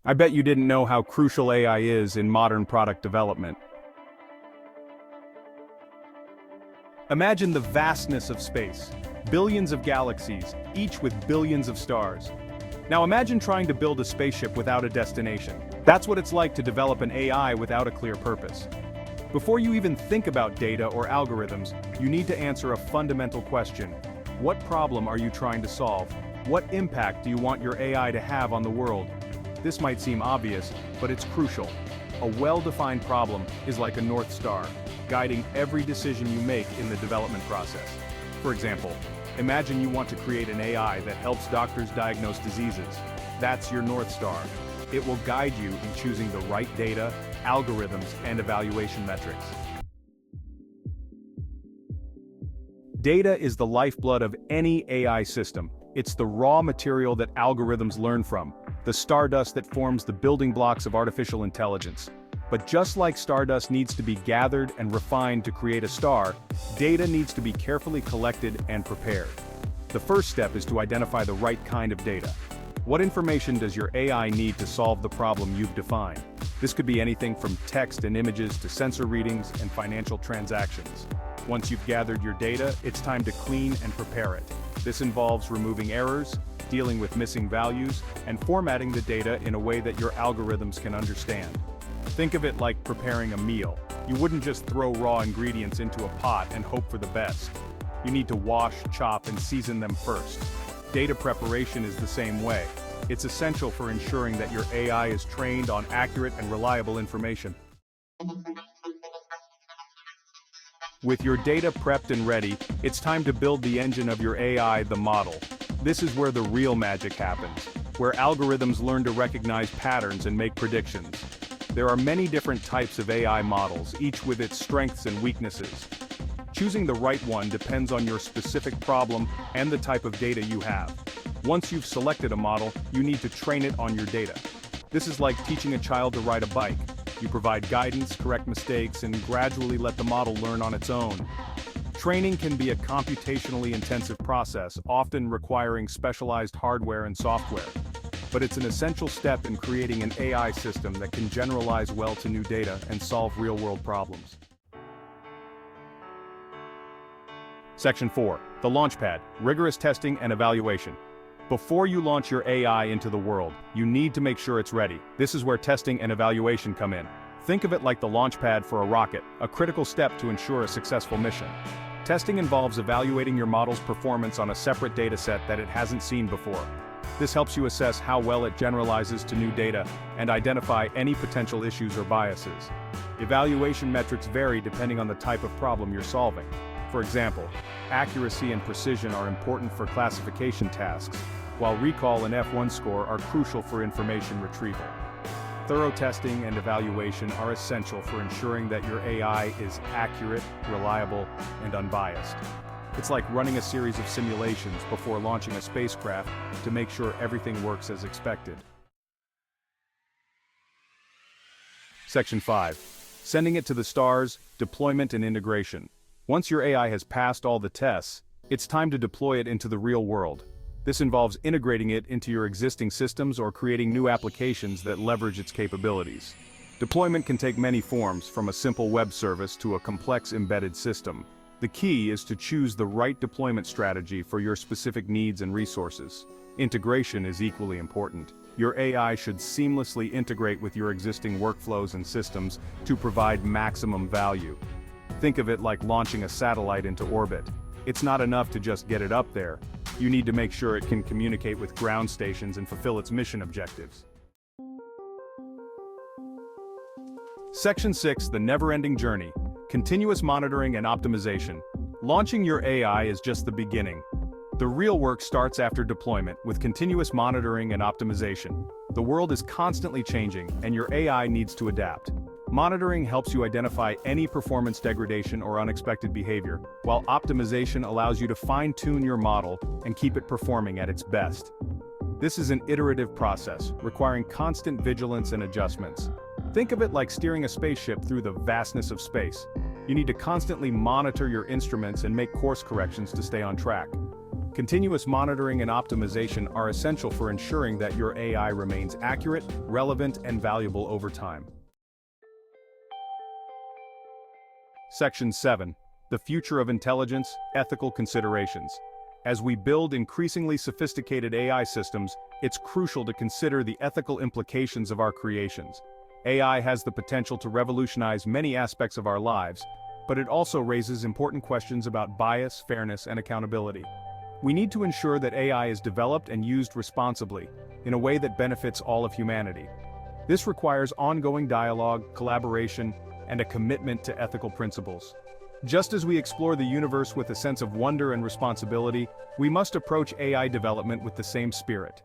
I bet you didn't know how crucial AI is in modern product development. Imagine the vastness of space. Billions of galaxies, each with billions of stars. Now imagine trying to build a spaceship without a destination. That's what it's like to develop an AI without a clear purpose. Before you even think about data or algorithms, you need to answer a fundamental question. What problem are you trying to solve? What impact do you want your AI to have on the world? This might seem obvious, but it's crucial. A well-defined problem is like a North Star, guiding every decision you make in the development process. For example, imagine you want to create an AI that helps doctors diagnose diseases. That's your North Star. It will guide you in choosing the right data, algorithms, and evaluation metrics. Data is the lifeblood of any AI system. It's the raw material that algorithms learn from, the stardust that forms the building blocks of artificial intelligence. But just like stardust needs to be gathered and refined to create a star, data needs to be carefully collected and prepared. The first step is to identify the right kind of data. What information does your AI need to solve the problem you've defined? This could be anything from text and images to sensor readings and financial transactions. Once you've gathered your data, it's time to clean and prepare it. This involves removing errors, dealing with missing values, and formatting the data in a way that your algorithms can understand. Think of it like preparing a meal. You wouldn't just throw raw ingredients into a pot and hope for the best. You need to wash, chop, and season them first. Data preparation is the same way. It's essential for ensuring that your AI is trained on accurate and reliable information. With your data prepped and ready, it's time to build the engine of your AI, the model. This is where the real magic happens, where algorithms learn to recognize patterns and make predictions. There are many different types of AI models, each with its strengths and weaknesses. Choosing the right one depends on your specific problem and the type of data you have. Once you've selected a model, you need to train it on your data. This is like teaching a child to ride a bike. You provide guidance, correct mistakes, and gradually let the model learn on its own. Training can be a computationally intensive process, often requiring specialized hardware and software. But it's an essential step in creating an AI system that can generalize well to new data and solve real-world problems. Section 4. The Launchpad, Rigorous Testing and Evaluation. Before you launch your AI into the world, you need to make sure it's ready. This is where testing and evaluation come in. Think of it like the launchpad for a rocket, a critical step to ensure a successful mission. Testing involves evaluating your model's performance on a separate dataset that it hasn't seen before. This helps you assess how well it generalizes to new data and identify any potential issues or biases. Evaluation metrics vary depending on the type of problem you're solving. For example, accuracy and precision are important for classification tasks, while recall and F1 score are crucial for information retrieval. Thorough testing and evaluation are essential for ensuring that your AI is accurate, reliable, and unbiased. It's like running a series of simulations before launching a spacecraft to make sure everything works as expected. Section 5. Sending it to the stars, Deployment and Integration. Once your AI has passed all the tests, it's time to deploy it into the real world. This involves integrating it into your existing systems or creating new applications that leverage its capabilities. Deployment can take many forms, from a simple web service to a complex embedded system. The key is to choose the right deployment strategy for your specific needs and resources. Integration is equally important. Your AI should seamlessly integrate with your existing workflows and systems to provide maximum value. Think of it like launching a satellite into orbit. It's not enough to just get it up there. You need to make sure it can communicate with ground stations and fulfill its mission objectives. Section 6. The Never-Ending Journey, Continuous Monitoring and Optimization. Launching your AI is just the beginning. The real work starts after deployment, with continuous monitoring and optimization. The world is constantly changing, and your AI needs to adapt. Monitoring helps you identify any performance degradation or unexpected behavior, while optimization allows you to fine-tune your model and keep it performing at its best. This is an iterative process, requiring constant vigilance and adjustments. Think of it like steering a spaceship through the vastness of space. You need to constantly monitor your instruments and make course corrections to stay on track. Continuous monitoring and optimization are essential for ensuring that your AI remains accurate, relevant, and valuable over time. Section 7. The future of intelligence, ethical considerations. As we build increasingly sophisticated AI systems, it's crucial to consider the ethical implications of our creations. AI has the potential to revolutionize many aspects of our lives, but it also raises important questions about bias, fairness, and accountability. We need to ensure that AI is developed and used responsibly, in a way that benefits all of humanity. This requires ongoing dialogue, collaboration, and a commitment to ethical principles. Just as we explore the universe with a sense of wonder and responsibility, we must approach AI development with the same spirit.